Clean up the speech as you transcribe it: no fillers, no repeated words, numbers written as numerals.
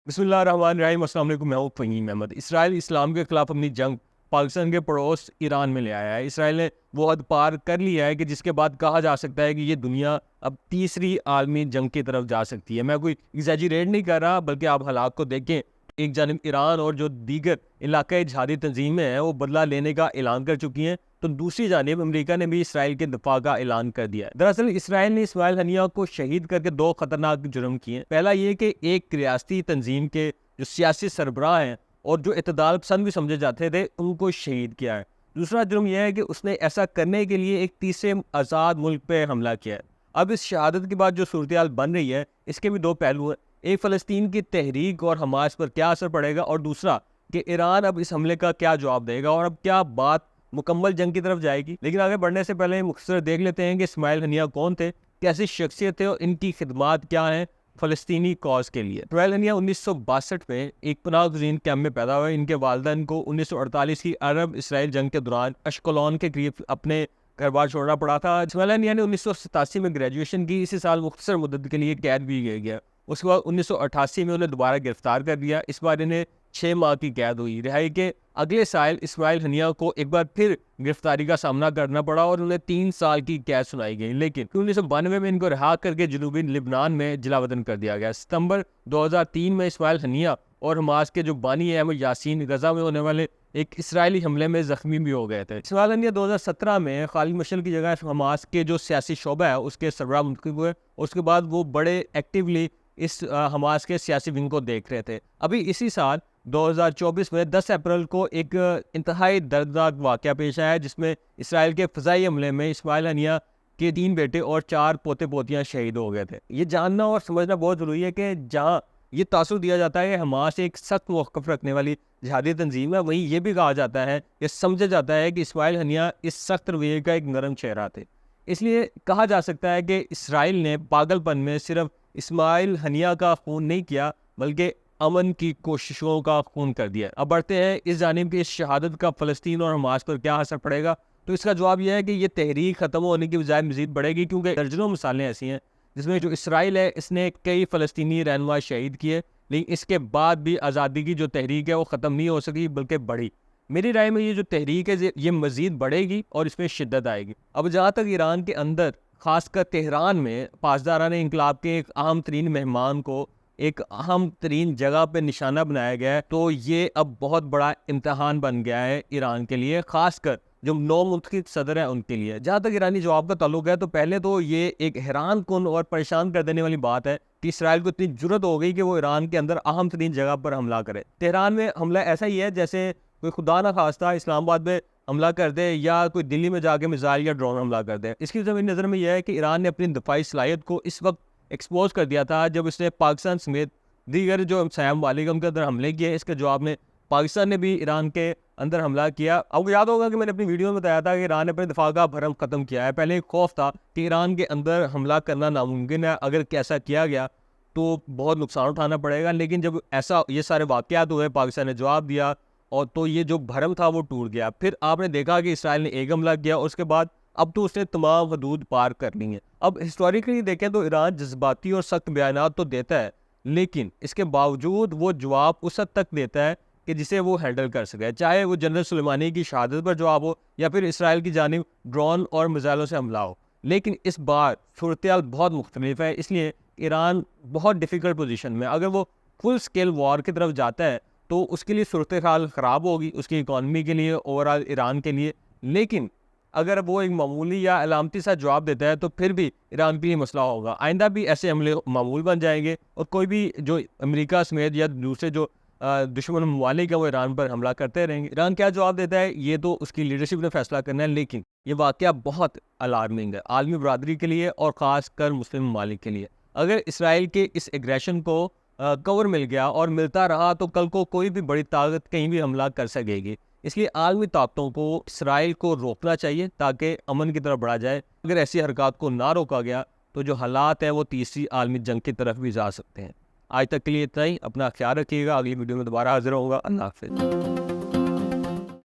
بسم اللہ الرحمن الرحیم۔ السلام علیکم، میں ہوں فہیم احمد۔ اسرائیل اسلام کے خلاف اپنی جنگ پاکستان کے پڑوس ایران میں لے آیا ہے۔ اسرائیل نے وہ حد پار کر لیا ہے کہ جس کے بعد کہا جا سکتا ہے کہ یہ دنیا اب تیسری عالمی جنگ کی طرف جا سکتی ہے۔ میں کوئی ایگزیجریٹ نہیں کر رہا، بلکہ آپ حالات کو دیکھیں۔ ایک جانب ایران اور جو دیگر علاقائی جہادی تنظیمیں ہیں وہ بدلہ لینے کا اعلان کر چکی ہیں، تو دوسری جانب امریکہ نے بھی اسرائیل کے دفاع کا اعلان کر دیا ہے۔ دراصل اسرائیل نے اسماعیل ہنیہ کو شہید کر کے دو خطرناک جرم کیے ہیں۔ پہلا یہ کہ ایک ریاستی تنظیم کے جو سیاسی سربراہ ہیں اور جو اعتدال پسند بھی سمجھے جاتے تھے ان کو شہید کیا ہے۔ دوسرا جرم یہ ہے کہ اس نے ایسا کرنے کے لیے ایک تیسرے آزاد ملک پہ حملہ کیا ہے۔ اب اس شہادت کے بعد جو صورتحال بن رہی ہے اس کے بھی دو پہلو ہیں۔ ایک، فلسطین کی تحریک اور حماس پر کیا اثر پڑے گا، اور دوسرا کہ ایران اب اس حملے کا کیا جواب دے گا اور اب کیا بات مکمل جنگ کی طرف جائے گی۔ لیکن آگے بڑھنے سے پہلے مختصر دیکھ لیتے ہیں کہ اسماعیل ہنیہ کون تھے، کیسی شخصیت تھے اور ان کی خدمات کیا ہیں فلسطینی کاز کے لیے۔ اسماعیل ہنیہ 1962 میں ایک پناہ گزین کیمپ میں پیدا ہوئے۔ ان کے والدین کو 1948 کی عرب اسرائیل جنگ کے دوران اشکلون کے قریب اپنے گھر بار چھوڑنا پڑا تھا۔ اسماعیل ہنیہ نے 1987 میں گریجویشن کی۔ اسی سال مختصر مدت کے لیے قید بھی گیا۔ اس کے بعد 1988 میں انہیں دوبارہ گرفتار کر دیا۔ اس بار انہیں 6 ماہ کی قید ہوئی۔ رہائی کے اگلے سال اسماعیل ہنیہ کو ایک بار پھر گرفتاری کا سامنا کرنا پڑا اور انہیں 3 سال کی قید سنائی گئی، لیکن 1992 میں ان کو رہا کر کے جنوبی لبنان میں جلا وطن کر دیا گیا۔ ستمبر 2003 میں اسماعیل ہنیہ اور حماس کے جو بانی ہیں احمد یاسین غزہ میں ہونے والے ایک اسرائیلی حملے میں زخمی بھی ہو گئے تھے۔ اسماعیل ہنیہ 2017 میں خالد مشعل کی جگہ حماس کے جو سیاسی شعبہ ہے اس کے سربراہ منتخب ہوئے۔ اس کے بعد وہ بڑے ایکٹیولی اس حماس کے سیاسی ونگ کو دیکھ رہے تھے۔ ابھی اسی سال 2024 میں 10 اپریل کو ایک انتہائی دردناک واقعہ پیش آیا جس میں اسرائیل کے فضائی حملے میں اسماعیل ہنیہ کے 3 بیٹے اور 4 پوتے پوتیاں شہید ہو گئے تھے۔ یہ جاننا اور سمجھنا بہت ضروری ہے کہ جہاں یہ تاثر دیا جاتا ہے کہ حماس ایک سخت موقف رکھنے والی جہادی تنظیم ہے، وہیں یہ بھی کہا جاتا ہے کہ سمجھا جاتا ہے کہ اسماعیل ہنیہ اس سخت رویے کا ایک نرم چہرہ تھے۔ اس لیے کہا جا سکتا ہے کہ اسرائیل نے پاگل پن میں صرف اسماعیل ہنیہ کا خون نہیں کیا بلکہ امن کی کوششوں کا خون کر دیا۔ اب بڑھتے ہیں اس جانب کی اس شہادت کا فلسطین اور حماس پر کیا اثر پڑے گا، تو اس کا جواب یہ ہے کہ یہ تحریک ختم ہونے کی بجائے مزید بڑھے گی، کیونکہ درجنوں مثالیں ایسی ہیں جس میں جو اسرائیل ہے اس نے کئی فلسطینی رہنما شہید کیے، لیکن اس کے بعد بھی آزادی کی جو تحریک ہے وہ ختم نہیں ہو سکی بلکہ بڑھی۔ میری رائے میں یہ جو تحریک ہے یہ مزید بڑھے گی اور اس میں شدت آئے گی۔ اب جہاں تک ایران کے اندر خاص کر تہران میں پاسداران انقلاب کے ایک اہم ترین مہمان کو ایک اہم ترین جگہ پہ نشانہ بنایا گیا ہے، تو یہ اب بہت بڑا امتحان بن گیا ہے ایران کے لیے، خاص کر جو نو منتخب صدر ہیں ان کے لیے۔ جہاں تک ایرانی جواب کا تعلق ہے تو پہلے تو یہ ایک حیران کن اور پریشان کر دینے والی بات ہے کہ اسرائیل کو اتنی جرت ہو گئی کہ وہ ایران کے اندر اہم ترین جگہ پر حملہ کرے۔ تہران میں حملہ ایسا ہی ہے جیسے کوئی خدا نہ خواستہ اسلام آباد میں حملہ کر دے یا کوئی دلی میں جا کے میزائل یا ڈرون حملہ کر دے۔ اس کی وجہ میری نظر میں یہ ہے کہ ایران نے اپنی دفاعی صلاحیت کو اس وقت ایکسپوز کر دیا تھا جب اس نے پاکستان سمیت دیگر جو ہمسایہ ممالک ان کے اندر حملے کیے۔ اس کے جواب میں پاکستان نے بھی ایران کے اندر حملہ کیا۔ آپ کو یاد ہوگا کہ میں نے اپنی ویڈیو میں بتایا تھا کہ ایران نے اپنے دفاع کا بھرم ختم کیا ہے۔ پہلے ایک خوف تھا کہ ایران کے اندر حملہ کرنا ناممکن ہے، اگر ایسا کیا گیا تو بہت نقصان اٹھانا پڑے گا، لیکن جب ایسا یہ سارے واقعات ہوئے پاکستان نے جواب دیا اور تو یہ جو بھرم تھا وہ ٹوٹ گیا۔ پھر آپ نے دیکھا کہ اسرائیل نے ایک حملہ کیا اور اس کے بعد اب تو اس نے تمام حدود پار کر لی ہیں۔ اب ہسٹوریکلی دیکھیں تو ایران جذباتی اور سخت بیانات تو دیتا ہے، لیکن اس کے باوجود وہ جواب اس حد تک دیتا ہے کہ جسے وہ ہینڈل کر سکے، چاہے وہ جنرل سلیمانی کی شہادت پر جواب ہو یا پھر اسرائیل کی جانب ڈرون اور میزائلوں سے حملہ ہو۔ لیکن اس بار صورتحال بہت مختلف ہے، اس لیے ایران بہت ڈیفیکلٹ پوزیشن میں، اگر وہ فل سکیل وار کی طرف جاتا ہے تو اس کے لیے صورتحال خراب ہوگی، اس کی اکانومی کے لیے، اوورآل ایران کے لیے۔ لیکن اگر وہ ایک معمولی یا علامتی سا جواب دیتا ہے تو پھر بھی ایران کے لیے مسئلہ ہوگا۔ آئندہ بھی ایسے حملے معمول بن جائیں گے اور کوئی بھی جو امریکہ سمیت یا دوسرے جو دشمن ممالک ہیں وہ ایران پر حملہ کرتے رہیں گے۔ ایران کیا جواب دیتا ہے یہ تو اس کی لیڈرشپ نے فیصلہ کرنا ہے، لیکن یہ واقعہ بہت الارمنگ ہے عالمی برادری کے لیے اور خاص کر مسلم ممالک کے لیے۔ اگر اسرائیل کے اس ایگریشن کو کور مل گیا اور ملتا رہا تو کل کو کوئی بھی بڑی طاقت کہیں بھی حملہ کر سکے گی۔ اس لیے عالمی طاقتوں کو اسرائیل کو روکنا چاہیے تاکہ امن کی طرف بڑھا جائے۔ اگر ایسی حرکات کو نہ روکا گیا تو جو حالات ہیں وہ تیسری عالمی جنگ کی طرف بھی جا سکتے ہیں۔ آج تک کے لیے اتنا ہی، اپنا خیال رکھیے گا، اگلی ویڈیو میں دوبارہ حاضر ہوں گا۔ اللہ حافظ۔